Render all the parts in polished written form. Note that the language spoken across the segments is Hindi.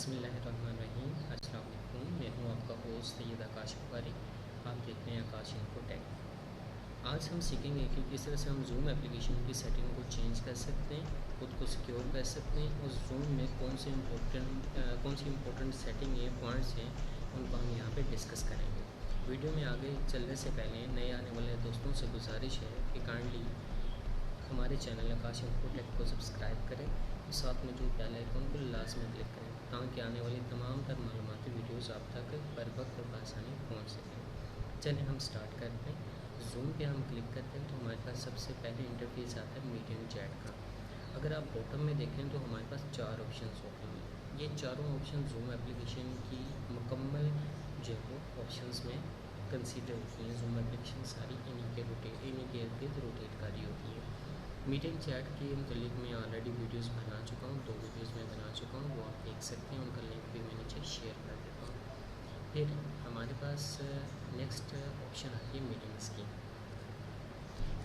बिस्मिल्लाहिर्रहमानिर्रहीम। अस्सलाम वालेकुम। मैं हूं आपका होस्ट सैयद आकाश बुखारी। आप देख रहे हैं आकाश इन्फोटेक। आज हम सीखेंगे कि किस तरह से हम जूम एप्लीकेशन की सेटिंग को चेंज कर सकते हैं, खुद को सिक्योर कर सकते हैं और जूम में कौन सी इम्पोर्टेंट सेटिंग है, पॉइंट्स हैं, उनको हम यहाँ पे डिस्कस करेंगे। वीडियो में आगे चलने से पहले नए आने वाले दोस्तों से गुजारिश है कि काइंडली हमारे चैनल आकाश इन्फोटेक को सब्सक्राइब करें और साथ में जो बेल आइकन को लाजमी क्लिक करें ताकि आने वाली तमाम तर मालूमाती वीडियोज़ आप तक बर वक्त और आसानी पहुँच सकें। चलिए हम स्टार्ट करते हैं। जूम पे हम क्लिक करते हैं तो हमारे पास सबसे पहले इंटरफेस आता है मीडियम चैट का। अगर आप बॉटम में देखें तो हमारे पास 4 ऑप्शन होते हैं। ये चारों ऑप्शन जूम एप्लीकेशन की मुकम्मल जो है ऑप्शंस में कंसीडर होती हैं। जूम एप्लीकेशन सारी इन्हीं के इर्द रोटेट करी होती है। मीटिंग चैट के मतलब मैं ऑलरेडी वीडियोस बना चुका हूँ, 2 वीडियोस मैं बना चुका हूँ, वो आप देख सकते हैं। उनका लिंक भी मैं नीचे शेयर कर देता हूँ। फिर हमारे पास नेक्स्ट ऑप्शन आती है मीटिंग्स की।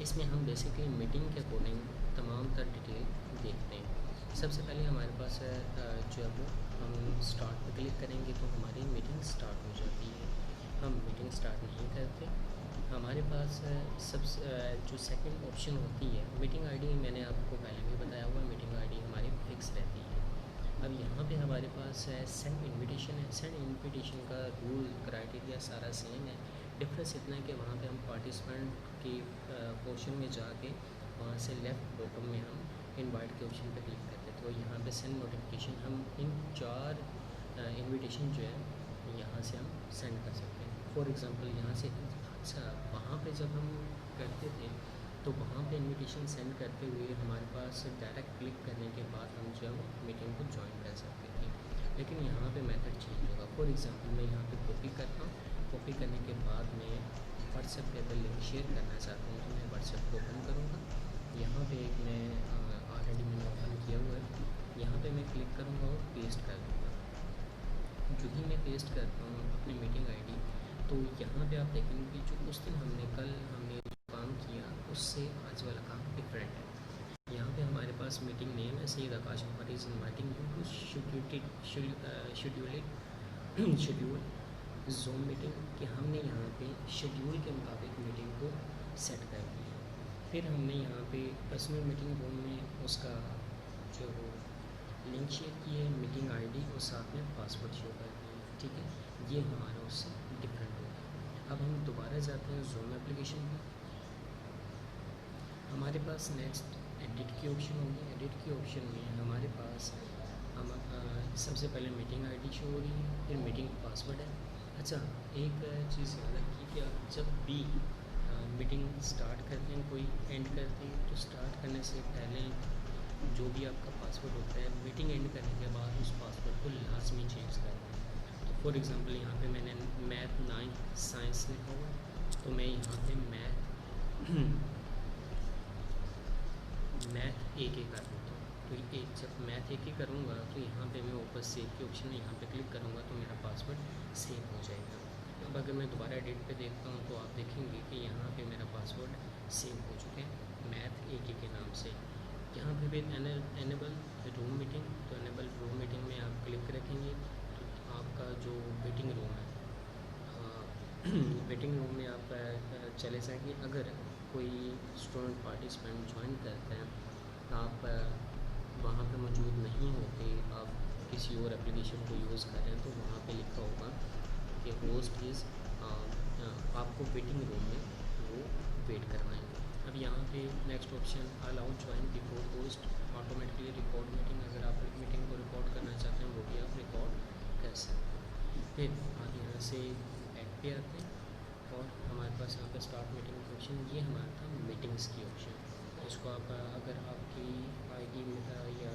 इसमें हम बेसिकली मीटिंग के अकॉर्डिंग तमाम तर डिटेल देखते हैं। सबसे पहले हमारे पास जो है वो हम स्टार्ट पर क्लिक करेंगे तो हमारी मीटिंग स्टार्ट हो जाती है। हम मीटिंग स्टार्ट नहीं करते। हमारे पास सबसे जो सेकंड ऑप्शन होती है मीटिंग आईडी, मैंने आपको पहले भी बताया हुआ मीटिंग आईडी हमारी फिक्स रहती है। अब यहाँ पे हमारे पास सेंड इनविटेशन है। सेंड इनविटेशन का रूल क्राइटेरिया सारा सेम है। डिफरेंस इतना है कि वहाँ पे हम पार्टिसिपेंट के पोर्शन में जाके वहाँ से लेफ़्ट बॉटम में हम इनवाइट के ऑप्शन पे क्लिक करते हैं तो यहाँ पे सेंड नोटिफिकेशन हम इन 4 इनविटेशन जो है यहाँ से हम सेंड कर सकते हैं। फॉर एग्ज़ाम्पल यहाँ से अच्छा, वहाँ पे जब हम करते थे तो वहाँ पे इनविटेशन सेंड करते हुए हमारे पास डायरेक्ट क्लिक करने के बाद हम जो मीटिंग को ज्वाइन कर सकते थे, लेकिन यहाँ पे मेथड चेंज होगा। फॉर एग्ज़ाम्पल मैं यहाँ पे कॉपी करता हूँ। कॉपी करने के बाद मैं व्हाट्सएप पे अगर लिंक शेयर करना चाहता हूँ तो मैं व्हाट्सएप को ओपन करूँगा। यहाँ पे एक मैं ऑलरेडी मैंने ओपन किया हुआ है। यहाँ पे मैं क्लिक करूँगा और पेस्ट कर दूँगा। जो ही मैं पेस्ट करता हूँ अपनी मीटिंग आईडी, तो यहाँ पे आप देखेंगे कि जो उस दिन कल हमने जो काम किया उससे आज वाला काम डिफरेंट है। यहाँ पे हमारे पास मीटिंग नेम है Syed Akash Bukhari is inviting you to schedule Zoom meeting, कि हमने यहाँ पे शेड्यूल के मुताबिक मीटिंग को सेट कर दिया। फिर हमने यहाँ पे पर्सनल मीटिंग रूम में उसका जो वो लिंक शेयर किए, मीटिंग आईडी और साथ में पासवर्ड शो कर दिए। ठीक है, ये हमारा उससे डिफरेंट होगा। अब हम दोबारा जाते हैं जूम एप्लीकेशन पर। हमारे पास नेक्स्ट एडिट की ऑप्शन होगी। एडिट के ऑप्शन में हमारे पास हम सबसे पहले मीटिंग आईडी शो हो रही है, फिर मीटिंग पासवर्ड है। अच्छा, एक चीज़ याद रखिए कि आप जब भी मीटिंग स्टार्ट करते हैं, कोई एंड करते हैं, तो स्टार्ट करने से पहले जो भी आपका पासवर्ड होता है मीटिंग एंड करने के बाद उस पासवर्ड को लाजमी चेंज करना है। तो फॉर एग्ज़ाम्पल यहाँ पे मैंने मैथ 9 साइंस लिखा हुआ है, तो मैं यहाँ पे मैथ एक कर देता हूँ। तो एक जब मैथ एक करूँगा तो यहाँ पे मैं ऊपर सेव के ऑप्शन में यहाँ पे क्लिक करूँगा तो मेरा पासवर्ड सेव हो जाएगा। अब अगर मैं दोबारा एडिट पे देखता हूँ तो आप देखेंगे कि यहाँ पे मेरा पासवर्ड सेव हो चुके हैं मैथ एक के नाम से। यहाँ पे भी एनेबल रूम मीटिंग, तो एनेबल रूम मीटिंग में आप क्लिक रखेंगे तो आपका जो वेटिंग रूम है वेटिंग रूम में आप चले जाएंगे। अगर कोई स्टूडेंट पार्टिसिपेंट ज्वाइन करते हैं, आप वहाँ पे मौजूद नहीं होते, आप किसी और एप्लीकेशन को यूज़ कर रहे हैं, तो वहाँ पे लिखा होगा कि होस्ट इज़ आपको वेटिंग रूम में वो वेट करवाएंगे। अब यहाँ पे next option allow join before host automatically record meeting. अगर आप मीटिंग को रिकॉर्ड करना चाहते हैं वो भी आप रिकॉर्ड कर सकते हैं। फिर आप यहाँ से बैक पे आते हैं और हमारे पास यहाँ पे स्टार्ट मीटिंग का ऑप्शन, ये हमारा था मीटिंग्स की ऑप्शन। इसको आप अगर आपकी आईडी या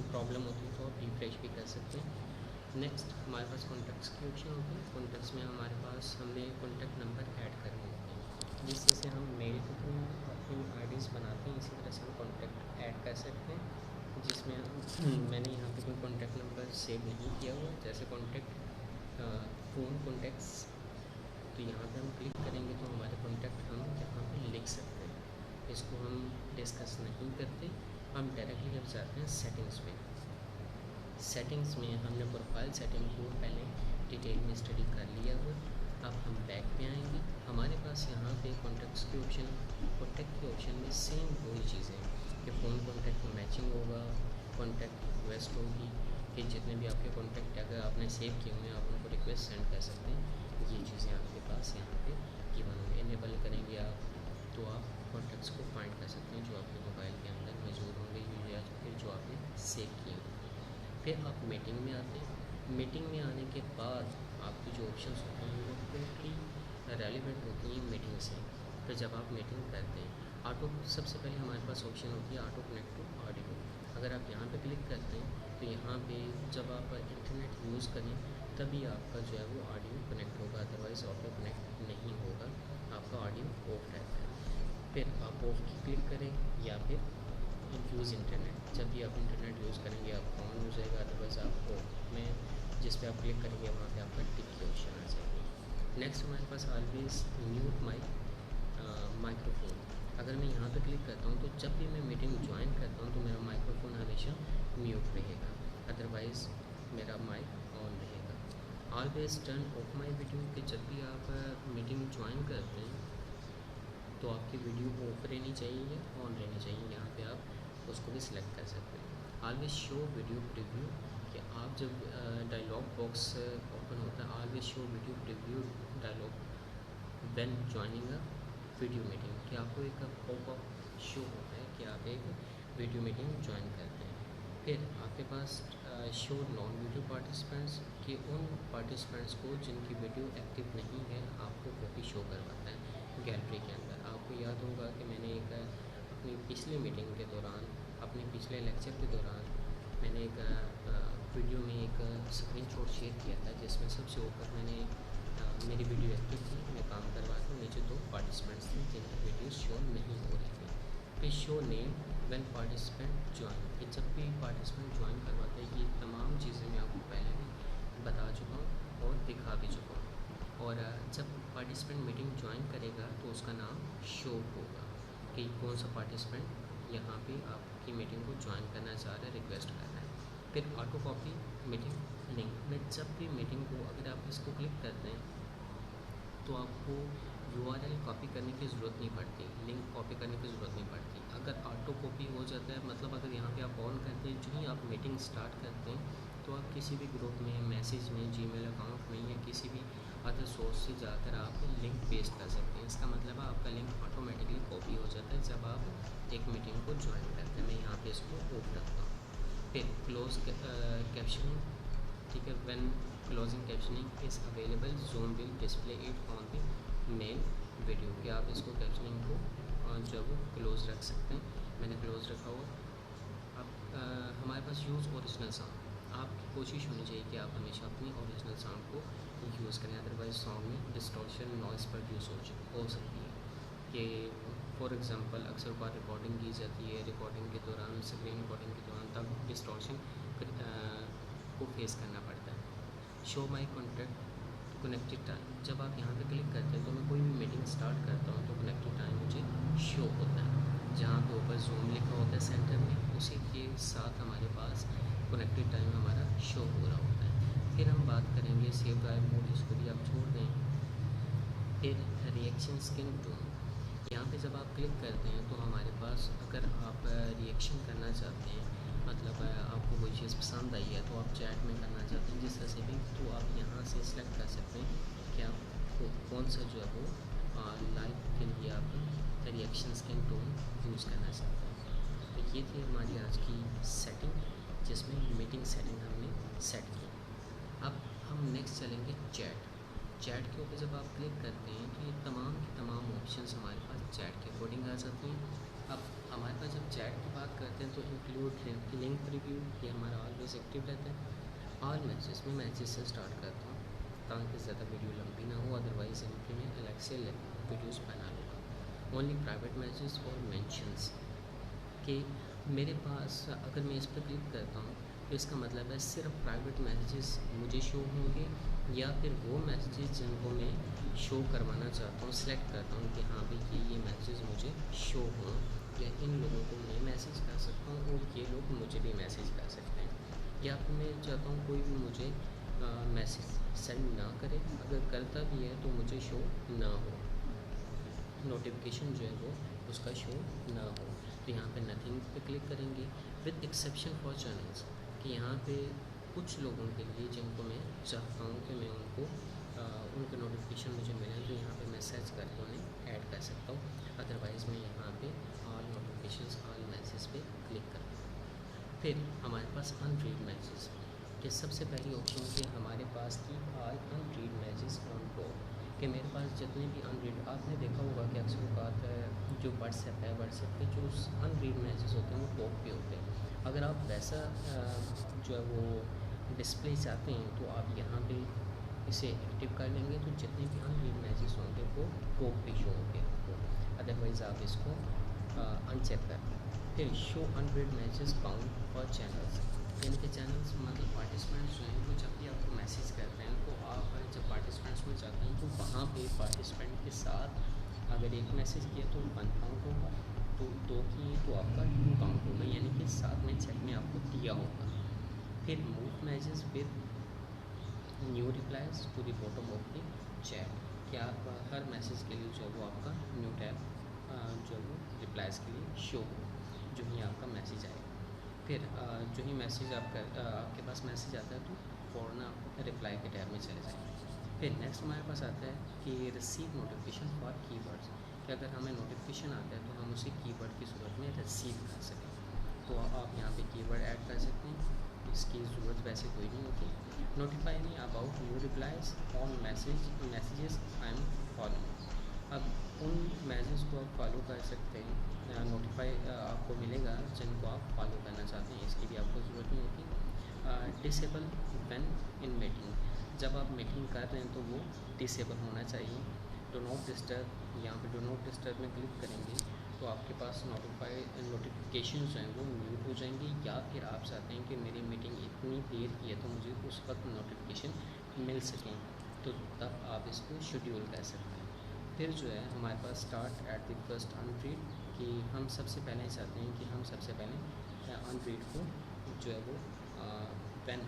प्रॉब्लम होती है तो आप रिफ्रेश भी कर सकते हैं। नेक्स्ट हमारे पास कॉन्टैक्ट्स की ऑप्शन होती है। कॉन्टैक्ट्स में हमारे पास हमने कॉन्टैक्ट नंबर ऐड करने होते हैं। जिस तरह से हम मेल के थ्रू अपनी आईडीज़ बनाते हैं, इसी तरह से हम कॉन्टैक्ट ऐड कर सकते हैं, जिसमें मैंने यहाँ पे कोई कॉन्टैक्ट नंबर सेव नहीं किया हुआ। जैसे कॉन्टैक्ट फ़ोन कॉन्टैक्ट्स, तो यहाँ पे हम क्लिक करेंगे तो हमारे कॉन्टैक्ट हम यहाँ पे लिख सकते हैं। इसको हम डिस्कस नहीं करते, हम डायरेक्टली अब जाते हैं सेटिंग्स पे। सेटिंग्स में हमने प्रोफाइल सेटिंग को पहले डिटेल में स्टडी कर लिया हुआ। अब हम बैक पे आएंगे। हमारे पास यहाँ पे कॉन्टैक्ट्स के ऑप्शन, कॉन्टैक्ट के ऑप्शन में सेम वही चीज़ें हैं कि फ़ोन कॉन्टैक्ट में मैचिंग होगा, कॉन्टैक्ट रिक्वेस्ट होगी कि जितने भी आपके कॉन्टैक्ट अगर आपने सेव किए हुए हैं आप उनको रिक्वेस्ट सेंड कर सकते हैं। ये चीज़ें आपके पास यहाँ पे गिवन होंगे। इनेबल करेंगे आप तो आप कॉन्टैक्ट्स को फाइंड कर सकते हैं जो आपके मोबाइल के अंदर मौजूद होंगे या फिर जो आपने सेव किए होंगे। फिर आप मीटिंग में आते हैं। मीटिंग में आने के बाद आपकी जो ऑप्शंस होते हैं वो टोटली रेलिवेंट होती हैं मीटिंग से। फिर जब आप मीटिंग करते हैं ऑटो, सबसे पहले हमारे पास ऑप्शन होती है ऑटो कनेक्ट टू ऑडियो। अगर आप यहाँ पे क्लिक करते हैं तो यहाँ पे जब आप इंटरनेट यूज़ करें तभी आपका जो है वो ऑडियो कनेक्ट होगा, अदरवाइज़ ऑटो कनेक्ट नहीं होगा, आपका ऑडियो ऑफ रहता है। फिर आप ऑफ की क्लिक करें या फिर यूज़ इंटरनेट, जब भी आप इंटरनेट यूज़ करेंगे आपका ऑन हो जाएगा, अदरवाइज़ आप ऑफ में जिस पे आप क्लिक करेंगे वहाँ पे आपका टिक की ऑप्शन आ जाएगी। नेक्स्ट हमारे पास ऑलवेज म्यूट माइक्रोफोन। अगर मैं यहाँ पे क्लिक करता हूँ तो जब भी मैं मीटिंग ज्वाइन करता हूँ तो मेरा माइक्रोफोन हमेशा म्यूट रहेगा, अदरवाइज़ मेरा माइक ऑन रहेगा। Always turn of my video, कि जब भी आप मीटिंग ज्वाइन करते हैं तो आपकी वीडियो ऑफ रहनी चाहिए या ऑन रहनी चाहिए, यहाँ पे आप उसको भी सिलेक्ट कर सकते हैं। ऑलवेज शो वीडियो प्रीव्यू, कि आप जब डायलॉग बॉक्स ओपन होता है always show video preview dialog when joining a video meeting, कि आपको एक पॉपअप शो होता है कि आप एक वीडियो मीटिंग ज्वाइन करते हैं। फिर आपके पास शो नॉन वीडियो पार्टिसिपेंट्स, कि उन पार्टिसिपेंट्स को जिनकी वीडियो एक्टिव नहीं है आपको कॉपी शो करवाता है गैलरी के अंदर। आपको याद होगा कि मैंने एक अपनी पिछली मीटिंग के दौरान, अपने पिछले लेक्चर के दौरान मैंने एक वीडियो में एक स्क्रीनशॉट शेयर किया था जिसमें सबसे ऊपर मैंने मेरी वीडियो एक्टिव थी, मैं काम कर रहा था, नीचे 2 पार्टिसिपेंट्स थे जिनकी वीडियो शो नहीं हो रही थी। फिर show name when participant join, कि जब भी पार्टिसिपेंट ज्वाइन करवाते हैं, ये तमाम चीज़ें मैं आपको पहले भी बता चुका हूँ और दिखा भी चुका हूँ। और जब पार्टिसिपेंट मीटिंग ज्वाइन करेगा तो उसका नाम शो होगा कि कौन सा पार्टिसिपेंट यहाँ पे आपकी मीटिंग को ज्वाइन करना चाह रहा है, रिक्वेस्ट कर रहा है। फिर ऑटो कॉपी मीटिंग लिंक में, जब भी मीटिंग को अगर आप इसको क्लिक करते हैं तो आपको URL कॉपी करने की ज़रूरत नहीं पड़ती, लिंक कॉपी करने की ज़रूरत नहीं पड़ती। अगर ऑटो कॉपी हो जाता है, मतलब अगर यहाँ पे आप ऑन करते हैं, जो ही आप मीटिंग स्टार्ट करते हैं तो आप किसी भी ग्रुप में, मैसेज में, जीमेल अकाउंट में या किसी भी अदर सोर्स से जाकर आप लिंक पेस्ट कर सकते हैं। इसका मतलब है आपका लिंक ऑटोमेटिकली कॉपी हो जाता है जब आप एक मीटिंग को ज्वाइन करते हैं। मैं यहाँ पे इसको ऑफ रखता हूँ। फिर क्लोज कैप्शनिंग, ठीक है, when closing captioning is available zoom will display it on the main video, कि आप इसको कैप्शनिंग को जो है वो क्लोज रख सकते हैं। मैंने क्लोज रखा हुआ। अब हमारे पास यूज़ ओरिजिनल साउंड, आपकी कोशिश होनी चाहिए कि आप हमेशा अपनी ओरिजिनल साउंड को यूज़ करें, अदरवाइज साउंड में डिस्टॉर्शन नॉइज़ प्रोड्यूस हो सकती है। कि फॉर एग्ज़ाम्पल अक्सर बार रिकॉर्डिंग की जाती है, रिकॉर्डिंग के दौरान, स्क्रीन रिकॉर्डिंग के दौरान तब डिस्टॉर्शन को फेस करना पड़ता है। Show my contact connected time, जब आप यहाँ पे क्लिक करते हैं तो मैं कोई भी मीटिंग स्टार्ट करता हूँ तो कनेक्टेड टाइम मुझे शो होता है, जहाँ पे ऊपर जूम लिखा होता है सेंटर में, उसी के साथ हमारे पास कनेक्टेड टाइम हमारा शो हो रहा होता है। फिर हम बात करेंगे सेव ड्राइव मोड, इसको भी आप छोड़ दें। फिर रिएक्शन स्किन टोन, यहाँ पे जब आप क्लिक करते हैं तो हमारे पास अगर आप रिएक्शन करना चाहते हैं, मतलब आपको कोई चीज़ पसंद आई है तो आप चैट में करना चाहते हैं जिस तरह से भी, तो आप यहाँ से सिलेक्ट कर सकते हैं कि आप कौन सा जो है वो लाइव के लिए आप रिएक्शन स्किन टोन यूज़ करना चाहते हैं। तो ये थी हमारी आज की सेटिंग जिसमें मीटिंग सेटिंग हमने सेट की। अब हम नेक्स्ट चलेंगे चैट। चैट के ऊपर जब आप क्लिक करते हैं तो ये तमाम की तमाम ऑप्शंस हमारे पास चैट के अकॉर्डिंग आ जाती हैं। अब हमारे पास जब चैट की बात करते हैं तो इंक्लूड लिंक प्रीव्यू, ये हमारा ऑलवेज एक्टिव रहता है। ऑल मैसेज में मैसेज से स्टार्ट करता हूँ ताकि ज़्यादा वीडियो लंबी ना हो, अदरवाइज सिंपली मैं अलग से वीडियोस बना लूँगा। ओनली प्राइवेट मैसेज और मेंशंस, कि मेरे पास अगर मैं इस पर क्लिक करता हूँ तो इसका मतलब है सिर्फ प्राइवेट मैसेजेस मुझे शो होंगे, या फिर वो मैसेजेस जिनको मैं शो करवाना चाहता हूँ सिलेक्ट करता हूँ कि हाँ भाई ये मैसेज मुझे शो हों, या इन लोगों को मैं मैसेज कर सकता हूँ और ये लोग मुझे भी मैसेज कर सकते हैं। या फिर मैं चाहता हूँ कोई भी मुझे मैसेज सेंड ना करे, अगर करता भी है तो मुझे शो ना हो, नोटिफिकेशन जो है वो उसका शो ना हो। तो यहाँ पे नथिंग पे क्लिक करेंगे, विद एक्सेप्शन फॉर चैनल्स, कि यहाँ पे कुछ लोगों के लिए जिनको मैं चाहता हूँ कि मैं उनको उनके नोटिफिकेशन मुझे मिले, तो यहाँ पे मैं सर्च करके उन्हें ऐड कर सकता हूँ। अदरवाइज़ मैं यहाँ पे ऑल नोटिफिकेशंस ऑल मैसेज पे क्लिक करता हूँ। फिर हमारे पास अनरीड मैसेज कि सबसे पहली ऑप्शन कि हमारे पास की all unread message on top, कि मेरे पास जितने भी अनरीड, आपने देखा होगा कि अक्सर बात है जो व्हाट्सएप है, व्हाट्सएप पे जो अनरीड मैसेज होते हैं वो टॉप पे होते हैं। अगर आप वैसा जो है वो डिस्प्ले चाहते हैं तो आप यहाँ पे इसे एक्टिव कर लेंगे, तो जितने भी अनरीड मैसेज होंगे वो टॉप पे शो होंगे आपको। अदरवाइज़ आप इसको अनचेक कर दें। फिर show unread message count for channels, यानी कि चैनल्स मतलब पार्टिसिपेंट्स जो हैं वो जब भी आपको मैसेज करते हैं तो आप जब पार्टिसिपेंट्स में जाते हैं तो वहाँ पे पार्टिसिपेंट के साथ अगर एक मैसेज किया तो 1 काउंट होगा, तो 2 किए तो आपका 2 काउंट होगा, यानी कि साथ में चेक में आपको दिया होगा। फिर move message with new replies to the bottom of the chat, कि आप हर मैसेज के लिए जो है वो आपका न्यू टैब जो है वो रिप्लाइज के लिए शो हो जो ही आपका मैसेज आएगा। फिर जो ही मैसेज आपके पास मैसेज आता है तो फ़ौरन आप रिप्लाई के टैब में चले जाएंगे। फिर नेक्स्ट हमारे पास आता है कि रिसीव नोटिफिकेशन फॉर कीवर्ड्स, कि अगर हमें नोटिफिकेशन आता है तो हम उसे कीवर्ड की सूरत में रिसीव कर सकें, तो आप यहाँ पे कीवर्ड ऐड कर सकते हैं, इसकी ज़रूरत वैसे कोई नहीं होती। Notify me about new replies on messages I am following, अब उन मैसेज को आप फॉलो कर सकते हैं, नोटिफाई आपको मिलेगा जिनको आप फॉलो करना चाहते हैं, इसकी भी आपको ज़रूरत नहीं होती। डिसेबल व्हेन इन मीटिंग, जब आप मीटिंग कर रहे हैं तो वो डिसेबल होना चाहिए। डो नॉट डिस्टर्ब, यहाँ पे डो नॉट डिस्टर्ब में क्लिक करेंगे तो आपके पास नोटिफिकेशन जो हैं वो म्यूट हो जाएंगे, या फिर आप चाहते हैं कि मेरी मीटिंग इतनी देर की है तो मुझे उस वक्त नोटिफिकेशन मिल सकें, तो तब आप इसको शेड्यूल कर सकते हैं। फिर जो है हमारे पास start at the first unread, कि हम सबसे पहले चाहते हैं कि हम सबसे पहले अनरीड को जो है वो when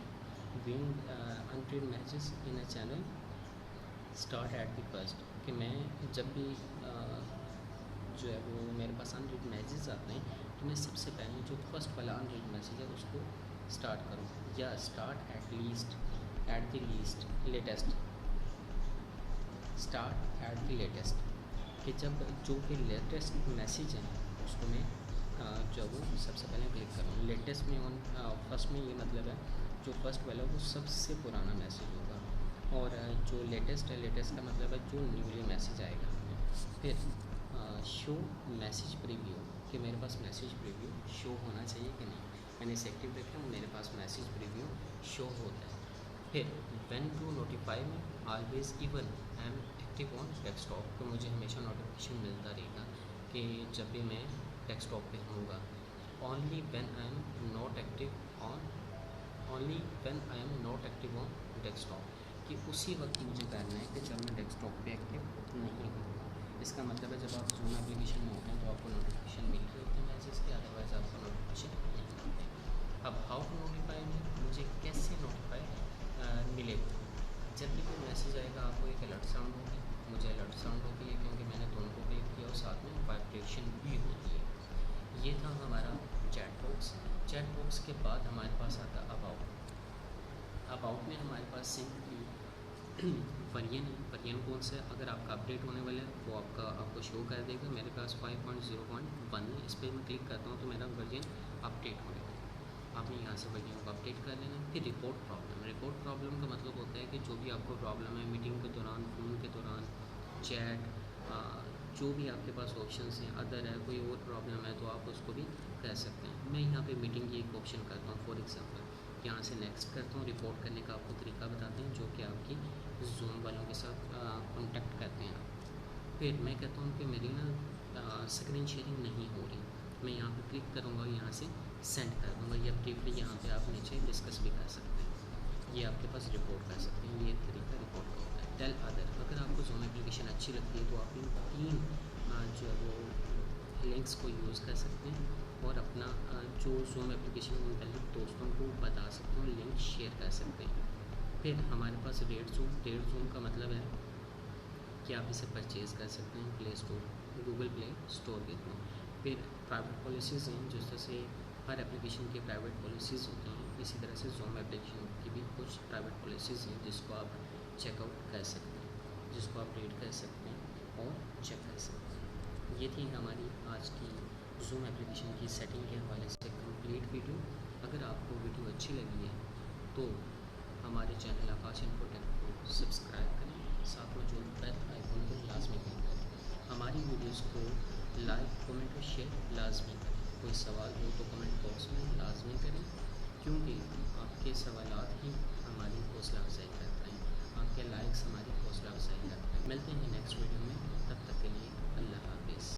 being unread message in a channel start at the first, कि मैं जब भी जो है वो मेरे पास अनरीड मैसेज आते हैं तो मैं सबसे पहले जो फर्स्ट वाला अनरीड मैसेज है उसको स्टार्ट करूँ, या start at the least latest, start at the latest, कि जब जो भी लेटेस्ट मैसेज है उसको मैं जो है वो सबसे पहले क्लिक करूँ। लेटेस्ट में ऑन फर्स्ट में ये मतलब है जो फर्स्ट वाला वो सबसे पुराना मैसेज होगा, और जो लेटेस्ट है, लेटेस्ट का मतलब है जो न्यूली मैसेज आएगा। फिर शो मैसेज प्रीव्यू, कि मेरे पास मैसेज प्रीव्यू शो होना चाहिए कि नहीं, मैंने इसे एक्टिव रखा हूँ, मेरे पास मैसेज प्रीव्यू शो होता है। फिर when to notify me always even I am active on desktop, तो मुझे हमेशा नोटिफिकेशन मिलता रहेगा कि जब भी मैं डेस्कटॉप पे होऊंगा। Only when I am not active on desktop, कि उसी वक्त मुझे करना है कि जब मैं डेस्कटॉप पे एक्टिव नहीं हूँ। इसका मतलब है जब आप जूम एप्लीकेशन में होते हैं तो आपको नोटिफिकेशन मिल रही होती है मैसेज की, अदरवाइज आपको नोटिफिकेशन नहीं मिलती। अब हाउ टू नोटिफाई में मुझे कैसे नोटिफाई मिलेगा, जब भी कोई मैसेज आएगा आपको एक अलर्ट साउंड होगी, मुझे अलर्ट साउंड होती है क्योंकि मैंने दोनों को क्लिक किया और साथ में वाइब्रेशन भी होती है। ये था हमारा चैट बॉक्स। चैट बॉक्स के बाद हमारे पास आता अबाउट में हमारे पास सिंपली वर्जन कौन सा है, अगर आपका अपडेट होने वाला है वो आपको शो कर देगा। मेरे पास 5.0.1 है, इस पर मैं क्लिक करता हूँ तो मेरा वर्जन अपडेट होने वाला है। आपने यहाँ से वर्जन को अपडेट कर लेना। फिर रिपोर्ट प्रॉब्लम का मतलब होता है कि जो भी आपको प्रॉब्लम है मीटिंग के दौरान, फ़ोन के दौरान, चैट, जो भी आपके पास ऑप्शन हैं, अदर है कोई और प्रॉब्लम है तो आप उसको भी कर सकते हैं। मैं यहाँ पे मीटिंग की एक ऑप्शन करता हूँ, फॉर एग्जांपल यहाँ से नेक्स्ट करता हूँ। रिपोर्ट करने का आपको तरीका बताते हैं जो कि आपकी जूम वालों के साथ कॉन्टैक्ट करते हैं। फिर मैं कहता हूँ कि मेरी ना स्क्रीन शेयरिंग नहीं हो रही, मैं यहाँ पे क्लिक करूँगा, यहाँ से सेंड कर दूँगा, या ब्रीफली यहाँ पे आप नीचे डिस्कस भी कर सकते हैं। ये आपके पास रिपोर्ट कर सकते हैं, ये तरीका रिपोर्ट का होता है। टेल अदर, अगर आपको जूम एप्लीकेशन अच्छी लगती है तो आप इन 3 जो है वो लिंक्स को यूज़ कर सकते हैं और अपना जो जूम एप्लीकेशन मुतल्लिक दोस्तों को बता सकते हो, लिंक शेयर कर सकते हैं। फिर हमारे पास रेड जूम का मतलब है कि आप इसे परचेज़ कर सकते हैं play store Google play store के थ्रू। फिर प्राइवेट पॉलिसीज़ हैं, जिस तरह से हर एप्लीकेशन की प्राइवेट पॉलिसीज़ होती हैं, इसी तरह से जूम एप्लीकेशन की भी कुछ प्राइवेट पॉलिसीज़ हैं जिसको आप चेकआउट कर सकते हैं, जिसको आप रीड कर सकते हैं और चेक कर सकते हैं। ये थी हमारी आज की जूम एप्लीकेशन की सेटिंग के हवाले से कंप्लीट वीडियो। अगर आपको वीडियो अच्छी लगी है तो हमारे चैनल आकाश इन्फोटेक को सब्सक्राइब करें, साथ में जो बेल आइकन को लाजमी क्लिक करें। हमारी वीडियोस को लाइक कमेंट और शेयर लाजमी करें। कोई सवाल हो तो कमेंट बॉक्स में लाजमी करें, क्योंकि आपके सवालात ही हमारी हौसला अफजाई करते हैं, आपके लाइक्स हमारी हौसला अफजाई करते हैं। मिलते हैं नेक्स्ट वीडियो में, तब तक के लिए अल्लाह हाफिज़।